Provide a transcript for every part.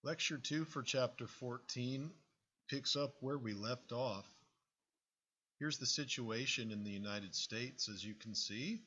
Lecture 2 for Chapter 14 picks up where we left off. Here's the situation in the United States. As you can see,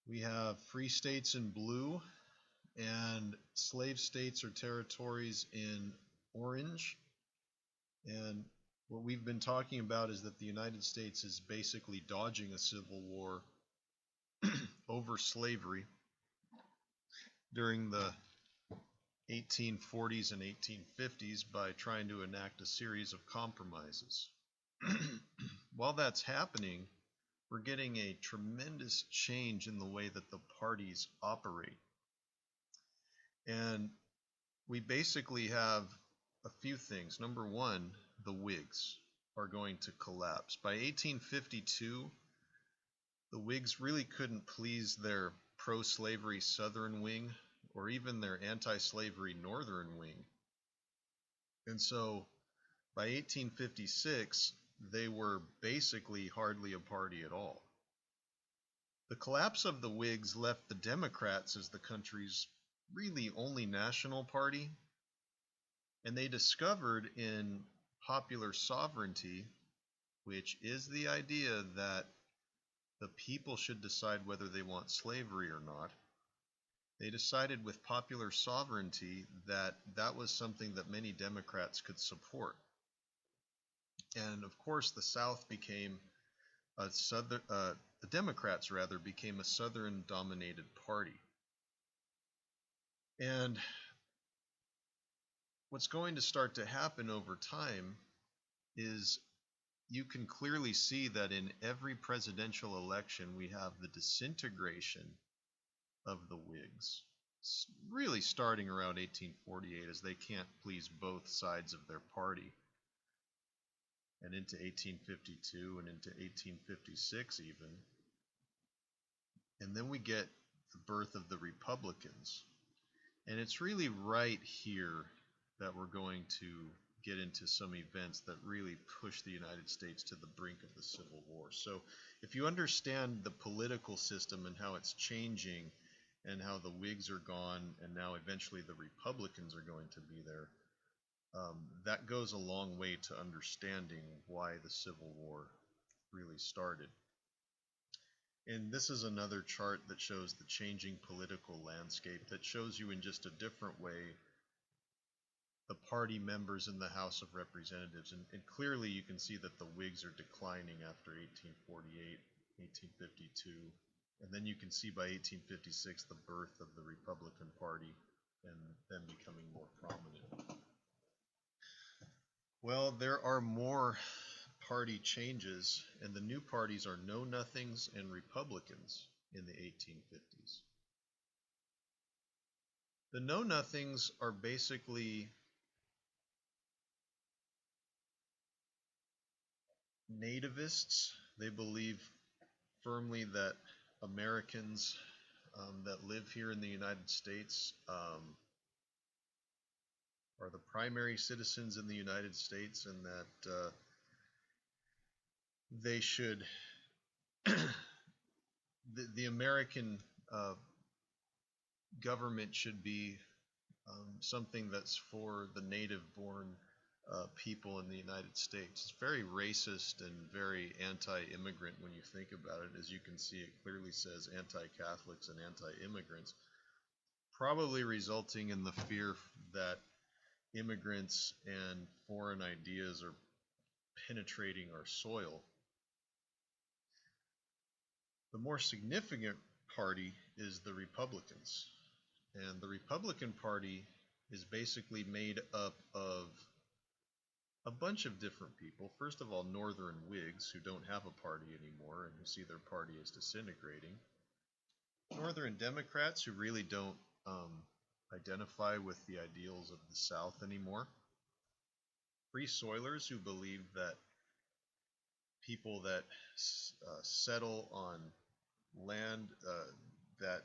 we have free states in blue and slave states or territories in orange. And what we've been talking about is that the United States is basically dodging a civil war over slavery during the 1840s and 1850s by trying to enact a series of compromises. While that's happening, we're getting a tremendous change in the way that the parties operate. And we basically have a few things. Number one, the Whigs are going to collapse. By 1852, the Whigs really couldn't please their pro-slavery Southern wing or even their anti-slavery Northern wing. And so by 1856, they were basically hardly a party at all. The collapse of the Whigs left the Democrats as the country's really only national party, and they discovered in popular sovereignty, which is the idea that the people should decide whether they want slavery or not. They decided with popular sovereignty that that was something that many Democrats could support. And of course, the South became a Southern, the Democrats rather became a Southern-dominated party. And what's going to start to happen over time is you can clearly see that in every presidential election we have the disintegration of the Whigs, really starting around 1848 as they can't please both sides of their party, and into 1852 and into 1856 even. And then we get the birth of the Republicans. And it's really right here that we're going to get into some events that really push the United States to the brink of the Civil War. So if you understand the political system and how it's changing and how the Whigs are gone and now eventually the Republicans are going to be there, that goes a long way to understanding why the Civil War really started. And this is another chart that shows the changing political landscape that shows you in just a different way the party members in the House of Representatives. And clearly you can see that the Whigs are declining after 1848, 1852. And then you can see by 1856 the birth of the Republican Party and them becoming more prominent. Well, there are more party changes, and the new parties are Know-Nothings and Republicans in the 1850s. The Know-Nothings are basically nativists. They believe firmly that Americans that live here in the United States are the primary citizens in the United States, and that they should the American government should be something that's for the native-born people in the United States. It's very racist and very anti-immigrant when you think about it. As you can see, it clearly says anti-Catholics and anti-immigrants, probably resulting in the fear that immigrants and foreign ideas are penetrating our soil. The more significant party is the Republicans. And the Republican Party is basically made up of a bunch of different people. First of all, Northern Whigs, who don't have a party anymore and who see their party as disintegrating. Northern Democrats, who really don't identify with the ideals of the South anymore. Free Soilers, who believe that people that settle on land, that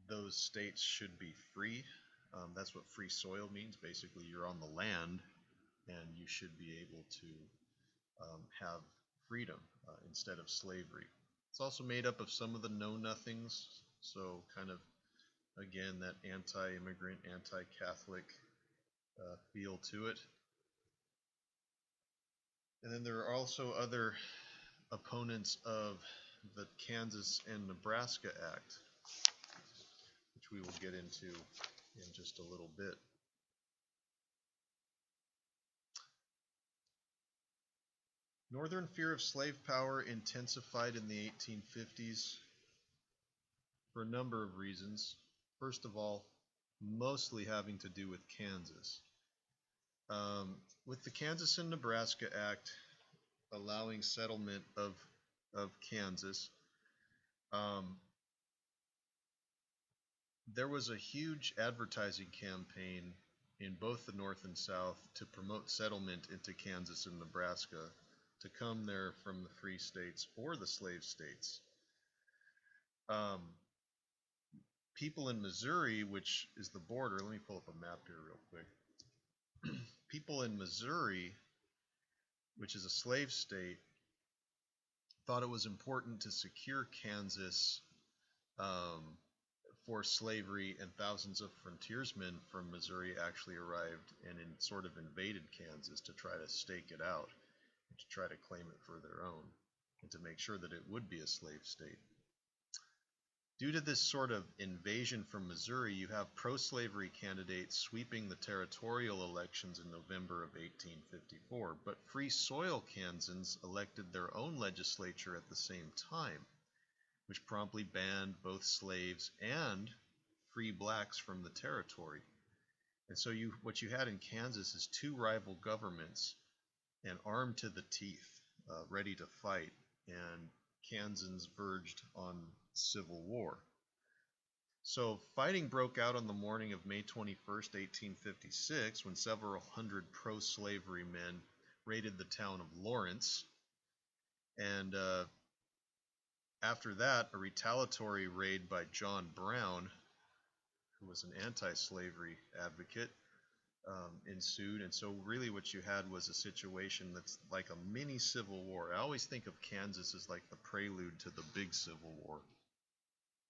those states should be free. That's what free soil means. Basically, you're on the land and you should be able to have freedom instead of slavery. It's also made up of some of the Know-Nothings, so kind of Again, that anti-immigrant, anti-Catholic feel to it. And then there are also other opponents of the Kansas and Nebraska Act, which we will get into in just a little bit. Northern fear of slave power intensified in the 1850s for a number of reasons. First of all, mostly having to do with Kansas. With the Kansas and Nebraska Act allowing settlement of Kansas, there was a huge advertising campaign in both the North and South to promote settlement into Kansas and Nebraska, to come there from the free states or the slave states. People in Missouri, which is the border, let me pull up a map here real quick. People in Missouri, which is a slave state, thought it was important to secure Kansas for slavery, and thousands of frontiersmen from Missouri actually arrived and sort of invaded Kansas to try to stake it out, and to try to claim it for their own, and to make sure that it would be a slave state. Due to this sort of invasion from Missouri, you have pro-slavery candidates sweeping the territorial elections in November of 1854, but free soil Kansans elected their own legislature at the same time, which promptly banned both slaves and free blacks from the territory. And so what you had in Kansas is two rival governments, and armed to the teeth, ready to fight, and Kansans verged on civil war. So fighting broke out on the morning of May 21st, 1856, when several hundred pro-slavery men raided the town of Lawrence. And after that, a retaliatory raid by John Brown, who was an anti-slavery advocate, ensued. And so really what you had was a situation that's like a mini civil war. I always think of Kansas as like the prelude to the big Civil War,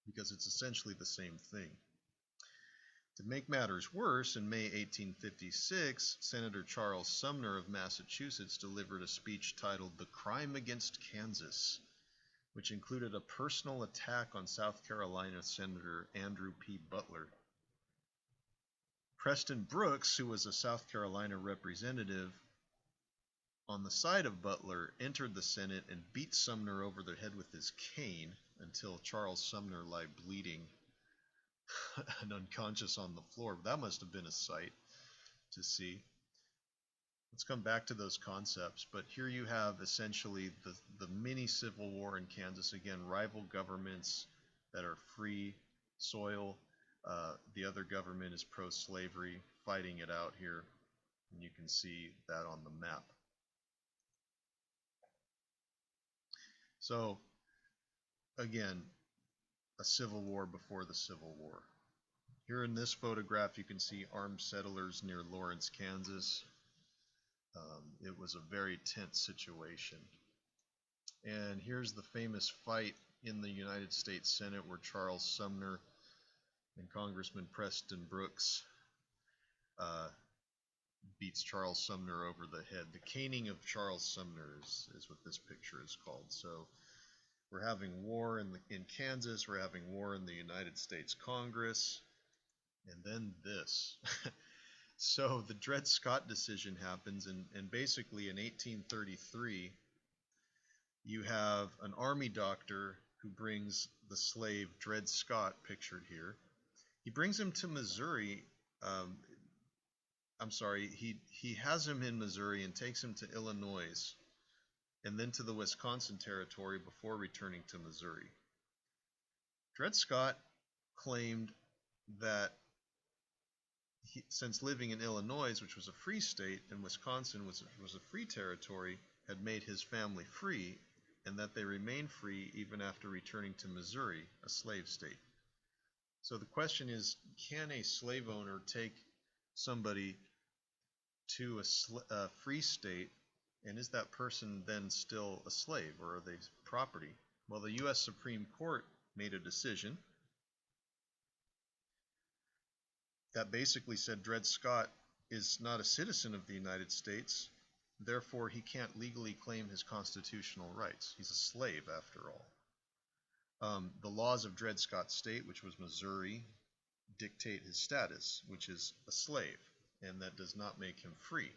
because it's essentially the same thing. To make matters worse, in May 1856, Senator Charles Sumner of Massachusetts delivered a speech titled "The Crime Against Kansas," which included a personal attack on South Carolina Senator Andrew P. Butler. Preston Brooks, who was a South Carolina representative on the side of Butler, entered the Senate and beat Sumner over the head with his cane until Charles Sumner lay bleeding and unconscious on the floor. That must have been a sight to see. Let's come back to those concepts. But here you have essentially the mini civil war in Kansas. Again, rival governments that are free soil. The other government is pro-slavery, fighting it out here. And you can see that on the map. So, again, a civil war before the Civil War. Here in this photograph, you can see armed settlers near Lawrence, Kansas. It was a very tense situation. And here's the famous fight in the United States Senate where Charles Sumner and Congressman Preston Brooks beats Charles Sumner over the head. The caning of Charles Sumner is what this picture is called. So we're having war in Kansas, we're having war in the United States Congress, and then this. So the Dred Scott decision happens, and basically in 1833, you have an army doctor who brings the slave Dred Scott, pictured here. He brings him to Missouri. He has him in Missouri and takes him to Illinois and then to the Wisconsin Territory before returning to Missouri. Dred Scott claimed that since living in Illinois, which was a free state, and Wisconsin was a free territory, had made his family free, and that they remained free even after returning to Missouri, a slave state. So the question is, can a slave owner take somebody to a free state, and is that person then still a slave, or are they property? Well, the U.S. Supreme Court made a decision that basically said Dred Scott is not a citizen of the United States, therefore he can't legally claim his constitutional rights. He's a slave after all. The laws of Dred Scott State, which was Missouri, dictate his status, which is a slave, and that does not make him free.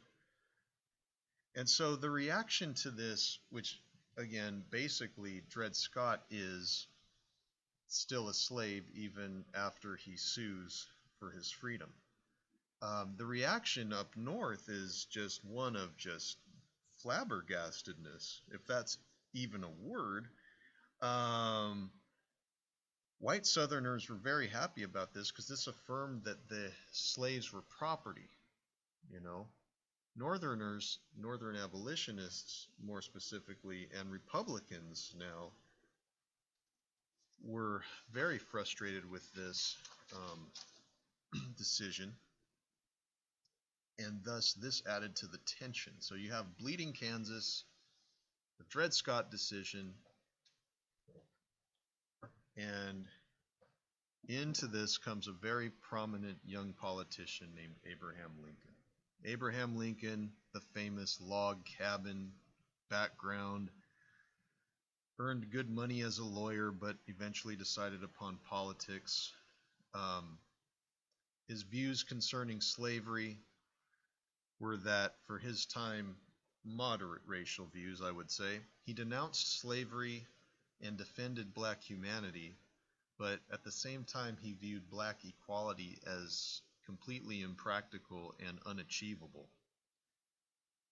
And so the reaction to this, which again, basically Dred Scott is still a slave even after he sues for his freedom. The reaction up north is just one of just flabbergastedness, if that's even a word. White Southerners were very happy about this because this affirmed that the slaves were property, you know. Northerners, Northern abolitionists more specifically, and Republicans now were very frustrated with this decision, and thus this added to the tension. So you have Bleeding Kansas, the Dred Scott decision, and into this comes a very prominent young politician named Abraham Lincoln. Abraham Lincoln, the famous log cabin background, earned good money as a lawyer, but eventually decided upon politics. His views concerning slavery were that, for his time, moderate racial views, I would say. He denounced slavery and defended black humanity, but at the same time he viewed black equality as completely impractical and unachievable.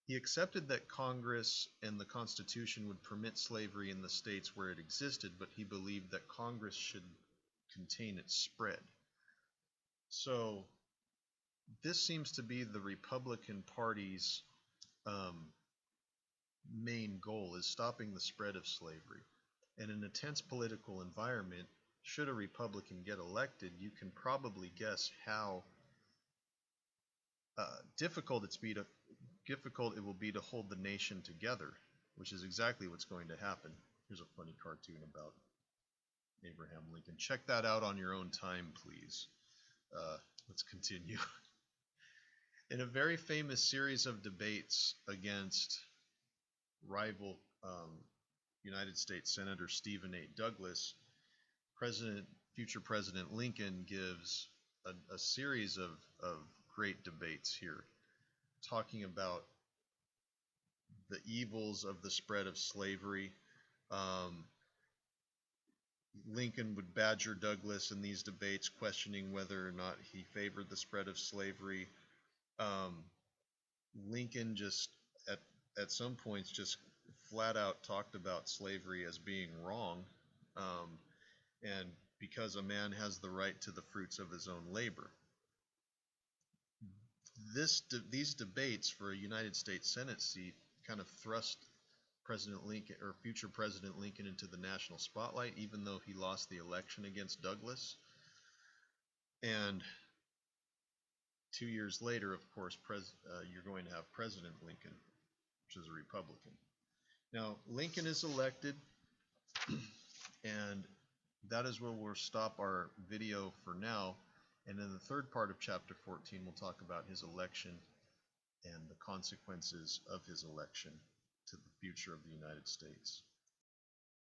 He accepted that Congress and the Constitution would permit slavery in the states where it existed, but he believed that Congress should contain its spread. So this seems to be the Republican Party's main goal, is stopping the spread of slavery. In an intense political environment, should a Republican get elected, you can probably guess how difficult it will be to hold the nation together, which is exactly what's going to happen. Here's a funny cartoon about Abraham Lincoln. Check that out on your own time, please. Let's continue. In a very famous series of debates against rival United States Senator Stephen A. Douglas, future President Lincoln gives a series of great debates here, talking about the evils of the spread of slavery. Lincoln would badger Douglas in these debates, questioning whether or not he favored the spread of slavery. Lincoln just, at some points, just flat out talked about slavery as being wrong, and because a man has the right to the fruits of his own labor. These debates for a United States Senate seat kind of thrust President Lincoln, or future President Lincoln, into the national spotlight, even though he lost the election against Douglas. And 2 years later, of course, you're going to have President Lincoln, which is a Republican. Now, Lincoln is elected, and that is where we'll stop our video for now. And in the third part of chapter 14, we'll talk about his election and the consequences of his election to the future of the United States.